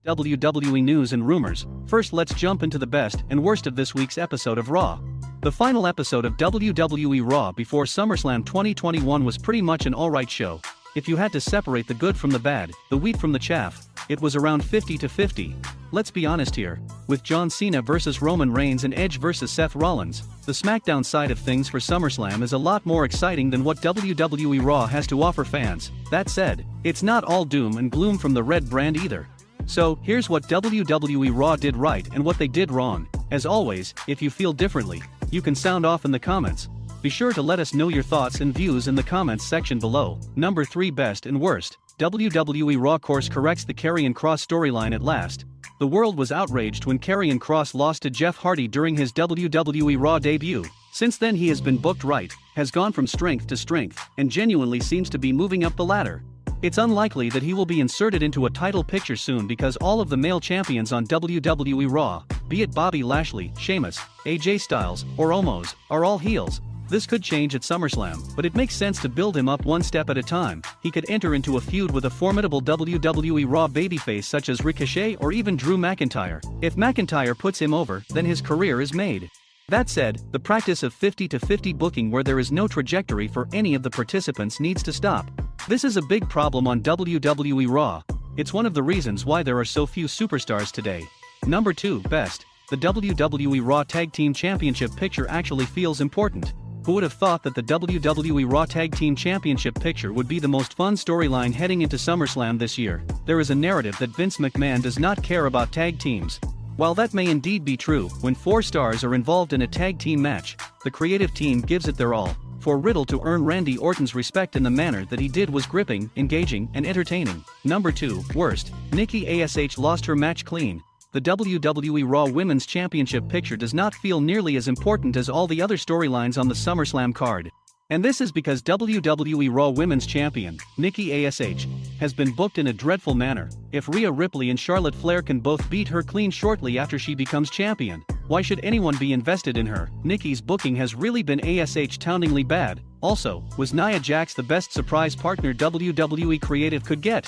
WWE news and rumors. First, let's jump into the best and worst of this week's episode of Raw. The final episode of WWE Raw before SummerSlam 2021 was pretty much an alright show. If you had to separate the good from the bad, the wheat from the chaff, it was around 50-50. Let's be honest here. With John Cena vs Roman Reigns and Edge vs Seth Rollins, the SmackDown side of things for SummerSlam is a lot more exciting than what WWE Raw has to offer fans. That said, it's not all doom and gloom from the red brand either. So, here's what WWE Raw did right and what they did wrong. As always, if you feel differently, you can sound off in the comments. Be sure to let us know your thoughts and views in the comments section below. Number 3, best and worst. WWE Raw course corrects the Karrion Kross storyline at last. The world was outraged when Karrion Kross lost to Jeff Hardy during his WWE Raw debut. Since then he has been booked right, has gone from strength to strength, and genuinely seems to be moving up the ladder. It's unlikely that he will be inserted into a title picture soon because all of the male champions on WWE Raw, be it Bobby Lashley, Sheamus, AJ Styles, or Omos, are all heels. This could change at SummerSlam, but it makes sense to build him up one step at a time. He could enter into a feud with a formidable WWE Raw babyface such as Ricochet or even Drew McIntyre. If McIntyre puts him over, then his career is made. That said, the practice of 50-50 booking where there is no trajectory for any of the participants needs to stop. This is a big problem on WWE Raw. It's one of the reasons why there are so few superstars today. Number 2, best. The WWE Raw Tag Team Championship picture actually feels important. Who would have thought that the WWE Raw Tag Team Championship picture would be the most fun storyline heading into SummerSlam this year? There is a narrative that Vince McMahon does not care about tag teams. While that may indeed be true, when 4 stars are involved in a tag team match, the creative team gives it their all. For Riddle to earn Randy Orton's respect in the manner that he did was gripping, engaging, and entertaining. Number 2, worst. Nikki ASH lost her match clean. The WWE Raw Women's Championship picture does not feel nearly as important as all the other storylines on the SummerSlam card. And this is because WWE Raw Women's Champion, Nikki ASH, has been booked in a dreadful manner. If Rhea Ripley and Charlotte Flair can both beat her clean shortly after she becomes champion, why should anyone be invested in her? Nikki's booking has really been ash-toundingly bad. Also, was Nia Jax the best surprise partner WWE Creative could get?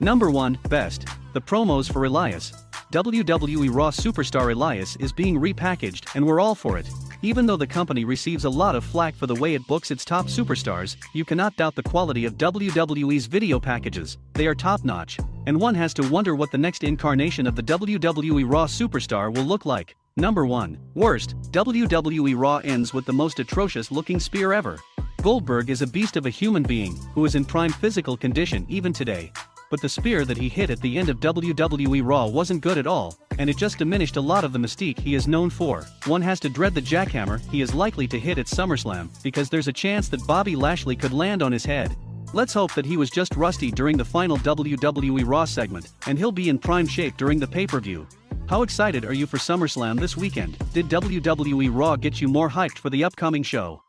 Number 1, best. The promos for Elias. WWE Raw superstar Elias is being repackaged and we're all for it. Even though the company receives a lot of flack for the way it books its top superstars, you cannot doubt the quality of WWE's video packages. They are top-notch, and one has to wonder what the next incarnation of the WWE Raw superstar will look like. Number 1, worst. WWE Raw ends with the most atrocious-looking spear ever. Goldberg is a beast of a human being who is in prime physical condition even today. But the spear that he hit at the end of WWE Raw wasn't good at all, and it just diminished a lot of the mystique he is known for. One has to dread the jackhammer he is likely to hit at SummerSlam, because there's a chance that Bobby Lashley could land on his head. Let's hope that he was just rusty during the final WWE Raw segment, and he'll be in prime shape during the pay-per-view. How excited are you for SummerSlam this weekend? Did WWE Raw get you more hyped for the upcoming show?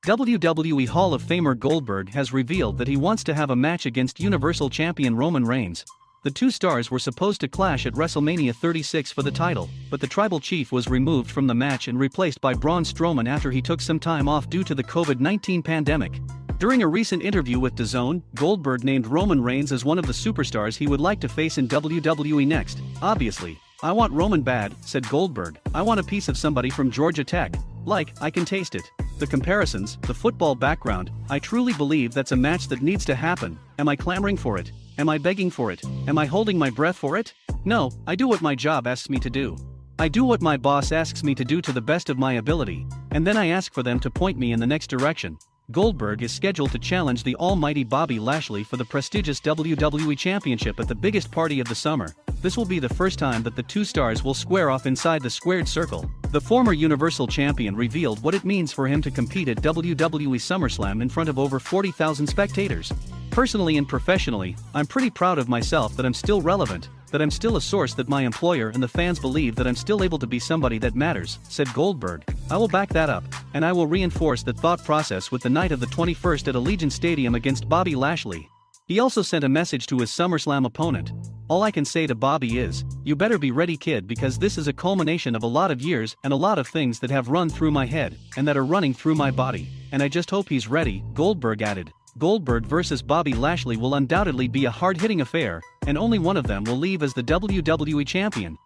WWE Hall of Famer Goldberg has revealed that he wants to have a match against Universal Champion Roman Reigns. The 2 stars were supposed to clash at WrestleMania 36 for the title, but the Tribal Chief was removed from the match and replaced by Braun Strowman after he took some time off due to the COVID-19 pandemic. During a recent interview with DAZN, Goldberg named Roman Reigns as one of the superstars he would like to face in WWE next. Obviously, I want Roman bad, said Goldberg. I want a piece of somebody from Georgia Tech. Like, I can taste it. The comparisons, the football background, I truly believe that's a match that needs to happen. Am I clamoring for it? Am I begging for it? Am I holding my breath for it? No, I do what my job asks me to do. I do what my boss asks me to do to the best of my ability, and then I ask for them to point me in the next direction. Goldberg is scheduled to challenge the almighty Bobby Lashley for the prestigious WWE Championship at the biggest party of the summer. This will be the first time that the 2 stars will square off inside the squared circle. The former Universal Champion revealed what it means for him to compete at WWE SummerSlam in front of over 40,000 spectators. Personally and professionally, I'm pretty proud of myself that I'm still relevant, that I'm still a source that my employer and the fans believe that I'm still able to be somebody that matters, said Goldberg. I will back that up, and I will reinforce that thought process with the night of the 21st at Allegiant Stadium against Bobby Lashley. He also sent a message to his SummerSlam opponent. All I can say to Bobby is, you better be ready, kid, because this is a culmination of a lot of years and a lot of things that have run through my head, and that are running through my body, and I just hope he's ready, Goldberg added. Goldberg vs Bobby Lashley will undoubtedly be a hard-hitting affair, and only one of them will leave as the WWE Champion.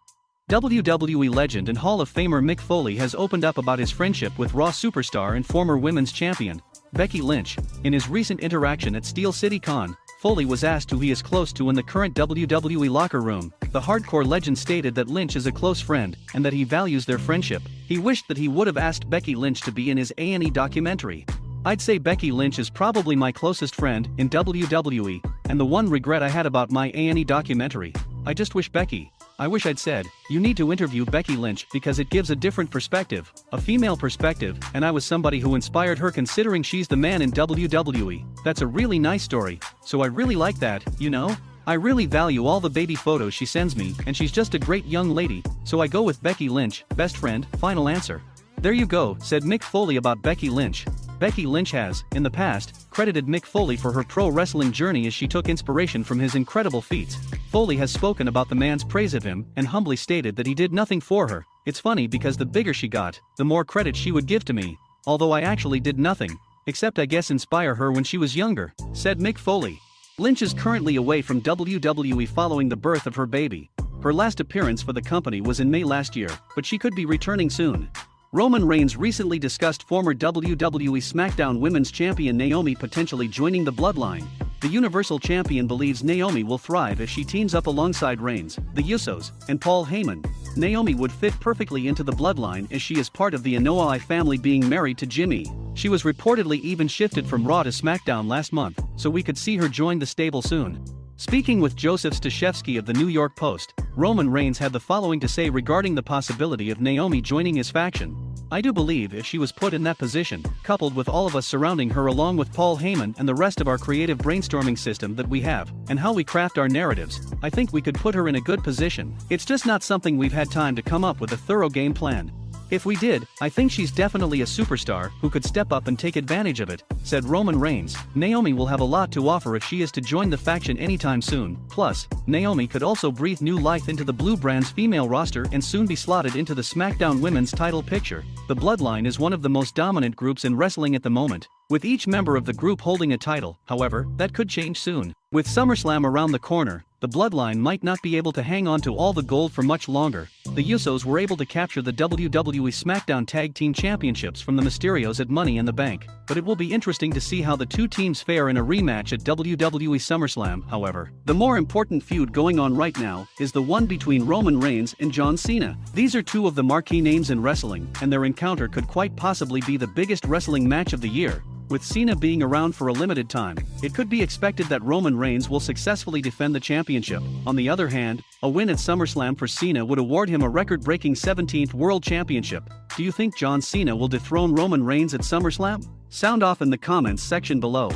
WWE legend and Hall of Famer Mick Foley has opened up about his friendship with Raw superstar and former Women's Champion, Becky Lynch. In his recent interaction at Steel City Con, Foley was asked who he is close to in the current WWE locker room. The hardcore legend stated that Lynch is a close friend, and that he values their friendship. He wished that he would have asked Becky Lynch to be in his A&E documentary. I'd say Becky Lynch is probably my closest friend in WWE, and the one regret I had about my A&E documentary. I just wish I wish I'd said, you need to interview Becky Lynch because it gives a different perspective, a female perspective, and I was somebody who inspired her considering she's the man in WWE. That's a really nice story, so I really like that, you know? I really value all the baby photos she sends me, and she's just a great young lady, so I go with Becky Lynch, best friend, final answer. There you go, said Mick Foley about Becky Lynch. Becky Lynch has, in the past, credited Mick Foley for her pro wrestling journey as she took inspiration from his incredible feats. Foley has spoken about the man's praise of him and humbly stated that he did nothing for her. It's funny because the bigger she got, the more credit she would give to me. Although I actually did nothing, except I guess inspire her when she was younger, said Mick Foley. Lynch is currently away from WWE following the birth of her baby. Her last appearance for the company was in May last year, but she could be returning soon. Roman Reigns recently discussed former WWE SmackDown Women's Champion Naomi potentially joining the Bloodline. The Universal Champion believes Naomi will thrive as she teams up alongside Reigns, the Usos, and Paul Heyman. Naomi would fit perfectly into the Bloodline as she is part of the Anoa'i family being married to Jimmy. She was reportedly even shifted from Raw to SmackDown last month, so we could see her join the stable soon. Speaking with Joseph Stashevsky of the New York Post, Roman Reigns had the following to say regarding the possibility of Naomi joining his faction. I do believe if she was put in that position, coupled with all of us surrounding her along with Paul Heyman and the rest of our creative brainstorming system that we have, and how we craft our narratives, I think we could put her in a good position. It's just not something we've had time to come up with a thorough game plan. If we did, I think she's definitely a superstar who could step up and take advantage of it, said Roman Reigns. Naomi will have a lot to offer if she is to join the faction anytime soon. Plus, Naomi could also breathe new life into the Blue Brand's female roster and soon be slotted into the SmackDown Women's title picture. The Bloodline is one of the most dominant groups in wrestling at the moment, with each member of the group holding a title. However, that could change soon. With SummerSlam around the corner, the Bloodline might not be able to hang on to all the gold for much longer. The Usos were able to capture the WWE SmackDown Tag Team Championships from the Mysterios at Money in the Bank, but it will be interesting to see how the two teams fare in a rematch at WWE SummerSlam. However, the more important feud going on right now is the one between Roman Reigns and John Cena. These are two of the marquee names in wrestling, and their encounter could quite possibly be the biggest wrestling match of the year. With Cena being around for a limited time, it could be expected that Roman Reigns will successfully defend the championship. On the other hand, a win at SummerSlam for Cena would award him a record-breaking 17th World Championship. Do you think John Cena will dethrone Roman Reigns at SummerSlam? Sound off in the comments section below.